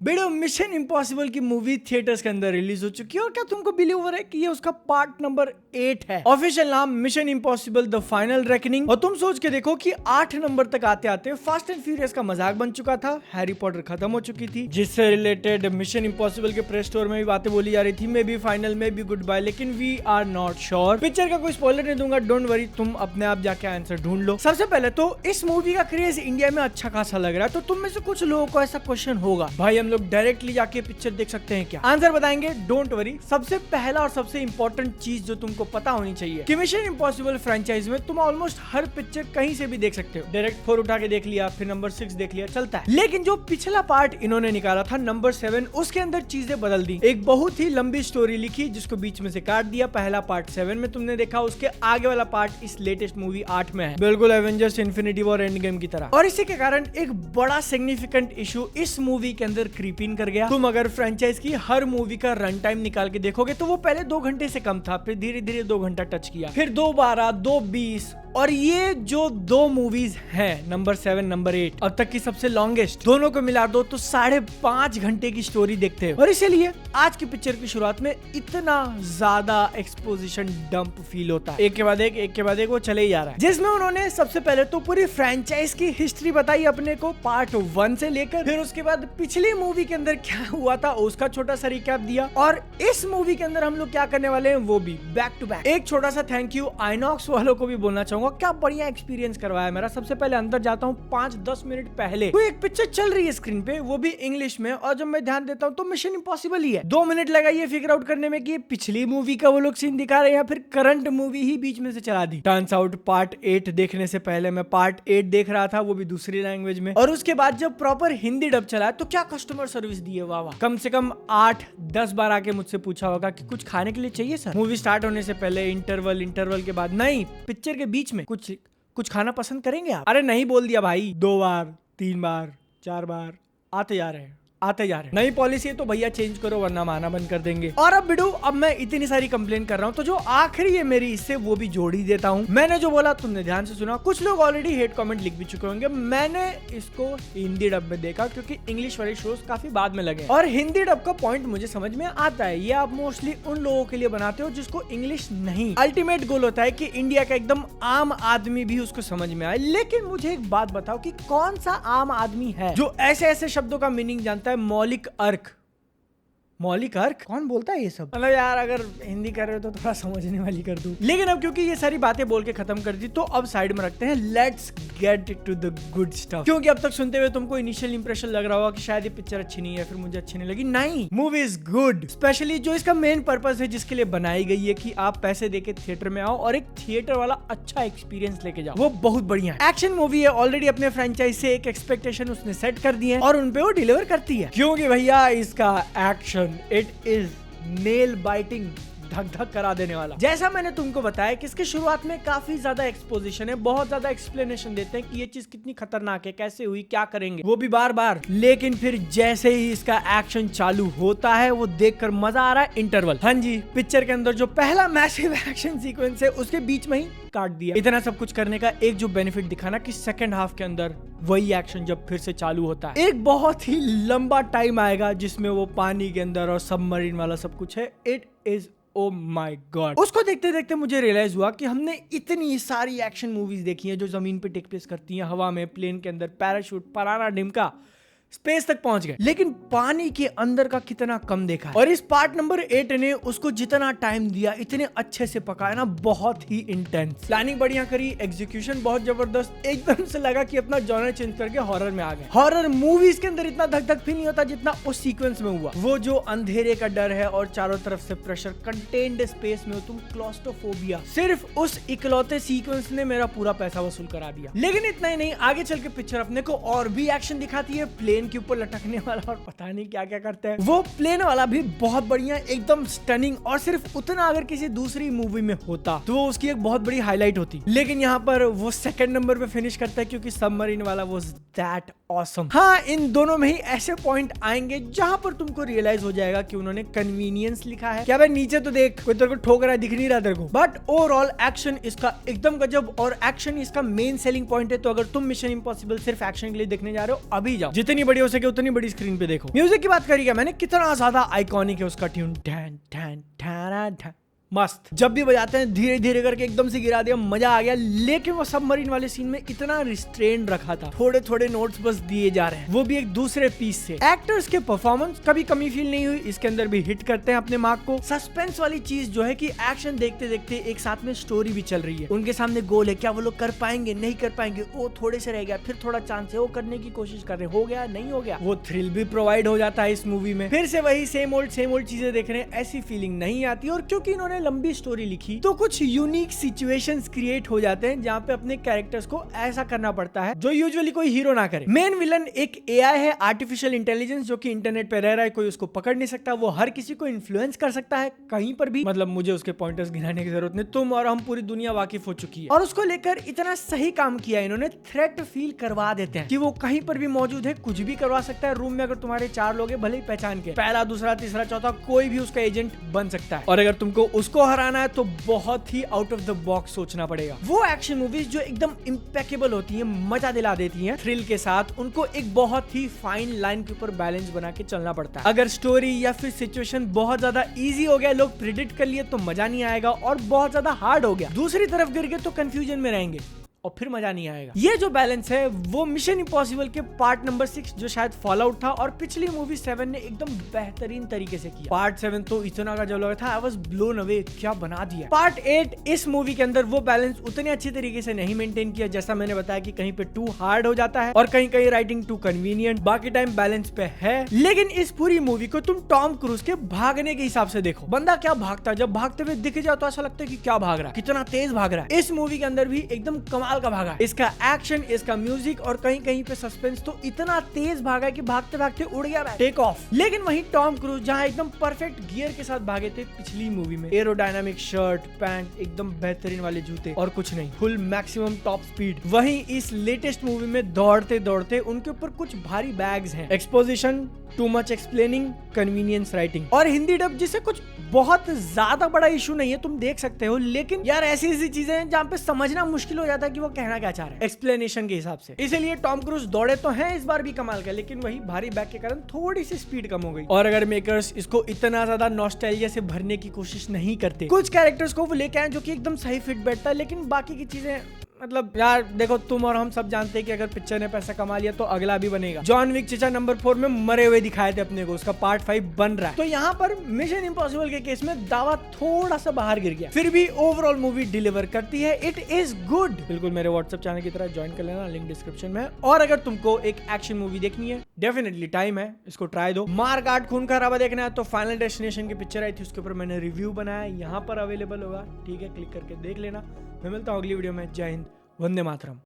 बेड़ो mission impossible की movie theatres के अंदर रिलीज हो चुकी है और क्या तुमको बिलीव हो रहा है कि ये उसका पार्ट नंबर 8 है। ऑफिशियल नाम mission impossible the final reckoning. और तुम सोच के देखो कि 8 नंबर तक आते आते फास्ट एंड फ्यूरियस का मजाक बन चुका था, हैरी पॉटर खत्म हो चुकी थी, जिससे रिलेटेड मिशन इम्पॉसिबल के प्रेस स्टोर में भी बातें बोली जा रही थी, maybe final, maybe goodbye, लेकिन we are not sure. Picture का कोई स्पॉइलर नहीं दूंगा, डोंट वरी, तुम अपने आप जाके आंसर ढूंढ लो। सबसे पहले तो इस मूवी का क्रेज इंडिया में अच्छा खासा लग रहा है, तो तुम में से कुछ लोगों को ऐसा क्वेश्चन होगा, भाई हम लोग डायरेक्टली जाके पिक्चर देख सकते हैं क्या? आंसर बताएंगे, डोंट वरी। सबसे पहला और सबसे इंपॉर्टेंट चीज जो तुमको पता होनी चाहिए कि मिशन इम्पॉसिबल फ्रेंचाइज में तुम ऑलमोस्ट हर पिक्चर कहीं से भी देख सकते हो। डायरेक्ट 4 उठा के देख लिया, फिर नंबर 6 देख लिया, चलता है। लेकिन जो पिछला पार्ट इन्होंने निकाला था नंबर 7, उसके अंदर चीजें बदल दी। एक बहुत ही लंबी स्टोरी लिखी जिसको बीच में से काट दिया। पहला पार्ट 7 में तुमने देखा, उसके आगे वाला पार्ट इस लेटेस्ट मूवी 8 में है, बिल्कुल Avengers infinity war end game की तरह। और इसी के कारण एक बड़ा सिग्निफिकेंट इशू इस मूवी के अंदर क्रीप इन कर गया। तुम अगर फ्रेंचाइज की हर मूवी का रन टाइम निकाल के देखोगे तो वो पहले 2 घंटे से कम था, फिर धीरे धीरे 2 घंटा टच किया, फिर 2:12, 2:20, और ये जो 2 मूवीज हैं नंबर 7, नंबर 8, अब तक की सबसे लॉन्गेस्ट, दोनों को मिला दो तो 5.5 घंटे की स्टोरी देखते हो। और इसीलिए आज की पिक्चर की शुरुआत में इतना ज्यादा एक्सपोजिशन डंप फील होता है, एक के बाद एक वो चले ही जा रहा है, जिसमें उन्होंने सबसे पहले तो पूरी फ्रेंचाइज की हिस्ट्री बताई अपने को पार्ट 1 से लेकर, फिर उसके बाद पिछली मूवी के अंदर क्या हुआ था उसका छोटा सा रिकैप दिया, और इस मूवी के अंदर हम लोग क्या करने वाले हैं वो भी बैक टू बैक। एक छोटा सा थैंक यू आइनॉक्स वालों को भी बोलना चाहूंगा, क्या बढ़िया एक्सपीरियंस करवाया मेरा। सबसे पहले अंदर जाता हूँ 5-10 मिनट पहले, कोई एक पिक्चर चल रही है स्क्रीन पे, वो भी इंग्लिश में, और जब मैं ध्यान देता हूँ तो मिशन इम्पॉसिबल ही है। 2 मिनट लगाइए फिगर आउट करने में कि पिछली मूवी का वो लोग सीन दिखा रहे हैं या फिर करंट मूवी ही बीच में से चला दी। टर्न्स आउट पार्ट 8 देखने से पहले मैं पार्ट 8 देख रहा था, वो भी दूसरी लैंग्वेज में, और उसके बाद जब प्रॉपर हिंदी डब चला तो क्या कस्टमर सर्विस दी है, वाह वाह। कम से कम 8-10 बार आके मुझसे पूछा होगा कि कुछ खाने के लिए चाहिए सर। मूवी स्टार्ट होने से पहले इंटरवल के बाद, नहीं, पिक्चर के बीच में कुछ खाना पसंद करेंगे आप? अरे नहीं बोल दिया भाई, 2 बार 3 बार 4 बार आते जा रहे हैं। नई पॉलिसी है तो भैया चेंज करो वरना माना बंद कर देंगे। और अब बिडू, अब मैं इतनी सारी कंप्लेन कर रहा हूँ तो जो आखिरी है मेरी इससे वो भी जोड़ ही देता हूँ। मैंने जो बोला तुमने ध्यान से सुना, कुछ लोग ऑलरेडी हेट कमेंट लिख भी चुके होंगे। मैंने इसको हिंदी डब में देखा क्योंकि इंग्लिश वाले शोज काफी बाद में लगे, और हिंदी डब का पॉइंट मुझे समझ में आता है। ये आप मोस्टली उन लोगों के लिए बनाते हो जिसको इंग्लिश नहीं। अल्टीमेट गोल होता है कि इंडिया का एकदम आम आदमी भी उसको समझ में आए। लेकिन मुझे एक बात बताओ कि कौन सा आम आदमी है जो ऐसे शब्दों का मीनिंग जानता है? मौलिक अर्क कौन बोलता है ये सब? मतलब यार अगर हिंदी कर रहे हो तो थोड़ा समझने वाली कर दूं। लेकिन अब क्योंकि ये सारी बातें बोल के खत्म कर दी तो अब साइड में रखते हैं, let's get to the good stuff. क्योंकि अब तक सुनते हुए तुमको इनिशियल इंप्रेशन लग रहा होगा कि शायद ये पिक्चर अच्छी नहीं है, फिर मुझे अच्छी नहीं लगी। नहीं, मूवी इज गुड, स्पेशली जो इसका मेन पर्पस है जिसके लिए बनाई गई है कि आप पैसे देके थिएटर में आओ और एक थिएटर वाला अच्छा एक्सपीरियंस लेके जाओ, वो बहुत बढ़िया है। एक्शन मूवी है, ऑलरेडी अपने फ्रेंचाइज से एक एक्सपेक्टेशन उसने सेट कर दी है और उनपे वो डिलीवर करती है, क्योंकि भैया इसका action it is nail biting, धक धक करा देने वाला। जैसा मैंने तुमको बताया कि इसकी शुरुआत में काफी ज्यादा एक्सपोजिशन है, बहुत ज्यादा एक्सप्लेनेशन देते हैं कि ये चीज कितनी खतरनाक है, कैसे हुई, क्या करेंगे, वो भी बार। लेकिन फिर जैसे ही इसका एक्शन चालू होता है वो देखकर मजा आ रहा है। इंटरवल, हाँ जी, पिक्चर के अंदर जो पहला मैसिव एक्शन सीक्वेंस है उसके बीच में ही काट दिया। इतना सब कुछ करने का एक जो बेनिफिट दिखाना कि सेकंड हाफ के अंदर वही एक्शन जब फिर से चालू होता है, एक बहुत ही लंबा टाइम आएगा जिसमें वो पानी के अंदर और सबमरीन वाला सब कुछ है। It is oh my God. उसको देखते देखते मुझे रियलाइज हुआ कि हमने इतनी सारी एक्शन मूवीज देखी हैं जो जमीन पे टेक प्लेस करती हैं, हवा में, प्लेन के अंदर, पैराशूट, फलाना ढिमका, स्पेस तक पहुंच गए, लेकिन पानी के अंदर का कितना कम देखा है। और इस पार्ट नंबर 8 ने उसको जितना टाइम दिया, इतने अच्छे से पकाया ना, बहुत ही इंटेंस, प्लानिंग बढ़िया करी, एग्जीक्यूशन बहुत जबरदस्त, एकदम से लगा कि अपना जॉनर चेंज करके हॉरर में आ गए। हॉरर मूवीज के अंदर इतना धक धक फील नहीं होता जितना उस सीक्वेंस में हुआ। वो जो अंधेरे का डर है और चारों तरफ से प्रेशर, कंटेन्ड स्पेस में हो तुम, क्लॉस्ट्रोफोबिया, सिर्फ उस इकलौते सीक्वेंस ने मेरा पूरा पैसा वसूल करा दिया। लेकिन इतना ही नहीं, आगे चल के पिक्चर अपने को और भी एक्शन दिखाती है, प्लेन के ऊपर लटकने वाला और पता नहीं क्या क्या करते हैं। वो प्लेन वाला भी बहुत बढ़िया, एकदम स्टनिंग, और सिर्फ उतना अगर किसी दूसरी मूवी में होता तो वो उसकी एक बहुत बड़ी हाईलाइट होती। लेकिन यहाँ पर वो सेकंड नंबर पे फिनिश करता है क्योंकि सबमरीन वाला वाज दैट ऑसम। हाँ, इन दोनों में ही ऐसे पॉइंट आएंगे जहां पर तुमको रियलाइज हो जाएगा कि उन्होंने कन्वीनियंस लिखा है। क्या भाई नीचे तो देख, कोई तेरे को ठोक रहा है, दिख नहीं रहा तेरे को, बट ओवरऑल एक्शन इसका एकदम गजब, और एक्शन इसका मेन सेलिंग पॉइंट है। तो अगर तुम मिशन इम्पॉसिबल सिर्फ एक्शन के लिए देखने जा रहे हो, अभी जाओ। जितनी बड़ी हो सके उतनी बड़ी स्क्रीन पे देखो। म्यूजिक की बात करिएगा मैंने, कितना ज्यादा आइकॉनिक है उसका ट्यून, ठैन ठैन ठैन ठैन, मस्त। जब भी बजाते हैं धीरे धीरे करके एकदम से गिरा दिया, मजा आ गया। लेकिन वो सबमरीन वाले सीन में इतना रिस्ट्रेन रखा था, थोड़े थोड़े नोट्स बस दिए जा रहे हैं, वो भी एक दूसरे पीस से। एक्टर्स के परफॉर्मेंस कभी कमी फील नहीं हुई, इसके अंदर भी हिट करते हैं अपने मार्क को। सस्पेंस वाली चीज जो है कि एक्शन देखते देखते एक साथ में स्टोरी भी चल रही है, उनके सामने गोल है, क्या वो लोग कर पाएंगे नहीं कर पाएंगे, वो थोड़े से रह गया, फिर थोड़ा चांस है, वो करने की कोशिश कर रहे, हो गया नहीं हो गया, वो थ्रिल भी प्रोवाइड हो जाता है इस मूवी में। फिर से वही सेम ओल्ड चीजें देख रहे हैं, ऐसी फीलिंग नहीं आती। और क्योंकि इन्होंने लंबी स्टोरी तो कुछ यूनिक सिचुएशंस क्रिएट हो जाते हैं जहां पे अपने कैरेक्टर्स को ऐसा करना पड़ता है जो यूजुअली कोई हीरो ना करे। मेन विलन एक एआई है, आर्टिफिशियल इंटेलिजेंस, जो कि इंटरनेट पे रह रहा है, कोई उसको पकड़ नहीं सकता, वो हर किसी को इन्फ्लुएंस कर सकता है कहीं पर भी। मतलब मुझे उसके पॉइंटर्स गिनाने की जरूरत नहीं, तुम और हम पूरी दुनिया वाकिफ हो चुकी है। और उसको लेकर इतना सही काम किया इन्होंने, थ्रेट फील करवा देते हैं कि वो कहीं पर भी मौजूद है, कुछ भी करवा सकता है। रूम में अगर तुम्हारे 4 लोग हैं, भले ही पहचान के, पहला दूसरा तीसरा चौथा कोई भी उसका एजेंट बन सकता है। और अगर तुमको उसको हराना है तो बहुत ही आउट ऑफ द बॉक्स सोचना पड़ेगा। वो एक्शन मूवीज जो एकदम इम्पेकेबल होती हैं, मजा दिला देती हैं थ्रिल के साथ, उनको एक बहुत ही फाइन लाइन के ऊपर बैलेंस बना के चलना पड़ता है। अगर स्टोरी या फिर सिचुएशन बहुत ज्यादा इजी हो गया, लोग प्रिडिक्ट कर लिए, तो मजा नहीं आएगा। और बहुत ज्यादा हार्ड हो गया, दूसरी तरफ गिर गए तो कंफ्यूजन में रहेंगे और फिर मजा नहीं आएगा। ये जो बैलेंस है वो मिशन इम्पॉसिबल के पार्ट नंबर 6 जो शायद फॉलआउट था और पिछली मूवी 7 ने एकदम बेहतरीन तरीके से किया। पार्ट 7 तो इतना का जब लगा था, आई वाज ब्लोन अवे, क्या बना दिया। पार्ट 8 इस मूवी के अंदर वो बैलेंस उतने अच्छी तरीके से नहीं मेंटेन किया, जैसा मैंने बताया कि कहीं पे टू हार्ड हो जाता है और कहीं कहीं राइटिंग टू कन्वीनियंट, बाकी टाइम बैलेंस पे है। लेकिन इस पूरी मूवी को तुम टॉम क्रूज के भागने के हिसाब से देखो, बंदा क्या भागता है, जब भागते हुए दिख जाओ तो ऐसा लगता है कि क्या भाग रहा है, कितना तेज भाग रहा है। इस मूवी के अंदर भी एकदम कमाल का भागा है, इसका एक्शन, इसका म्यूजिक और कहीं कहीं पे सस्पेंस तो इतना तेज भागा कि भागते भागते उड़ गया टेक ऑफ। लेकिन वहीं टॉम क्रूज जहां एकदम परफेक्ट गियर के साथ भागे थे पिछली मूवी में, एरोडायनामिक शर्ट पैंट, एकदम बेहतरीन वाले जूते और कुछ नहीं, फुल मैक्सिमम टॉप स्पीड। वहीं इस लेटेस्ट मूवी में दौड़ते दौड़ते उनके ऊपर कुछ भारी बैग्स हैं, exposition, too much explaining, convenience writing और हिंदी डब, जिसे कुछ बहुत ज्यादा बड़ा इशू नहीं है, तुम देख सकते हो। लेकिन यार ऐसी ऐसी चीजें हैं जहाँ पे समझना मुश्किल हो जाता है कि वो कहना क्या चाह रहा है एक्सप्लेनेशन के हिसाब से। इसीलिए टॉम क्रूज दौड़े तो हैं इस बार भी कमाल का, लेकिन वही भारी बैग के कारण थोड़ी सी स्पीड कम हो गई। और अगर मेकर्स इसको इतना ज्यादा नॉस्टैल्जिया से भरने की कोशिश नहीं करते, कुछ कैरेक्टर्स को वो लेके आए जो कि एकदम सही फिट बैठता है, लेकिन बाकी की चीजें मतलब यार देखो, तुम और हम सब जानते हैं कि अगर पिक्चर ने पैसा कमा लिया तो अगला भी बनेगा। जॉन विक चचा नंबर 4 में मरे हुए दिखाए थे अपने को, उसका पार्ट 5 बन रहा है। तो यहाँ पर मिशन इम्पॉसिबल के केस में दावा थोड़ा सा बाहर गिर गया, फिर भी ओवरऑल मूवी डिलीवर करती है, इट इज गुड। बिल्कुल मेरे व्हाट्सएप चैनल की तरह ज्वाइन कर लेना, लिंक डिस्क्रिप्शन में। और अगर तुमको एक एक्शन मूवी देखनी है, डेफिनेटली टाइम है, इसको ट्राई दो। मार काट खून खराबा देखना है तो फाइनल डेस्टिनेशन की पिक्चर आई थी, उसके ऊपर मैंने रिव्यू बनाया, यहाँ पर अवेलेबल होगा, ठीक है, क्लिक करके देख लेना। मैं मिलता हूँ अगली वीडियो में। जय हिंद, वंदे मातरम।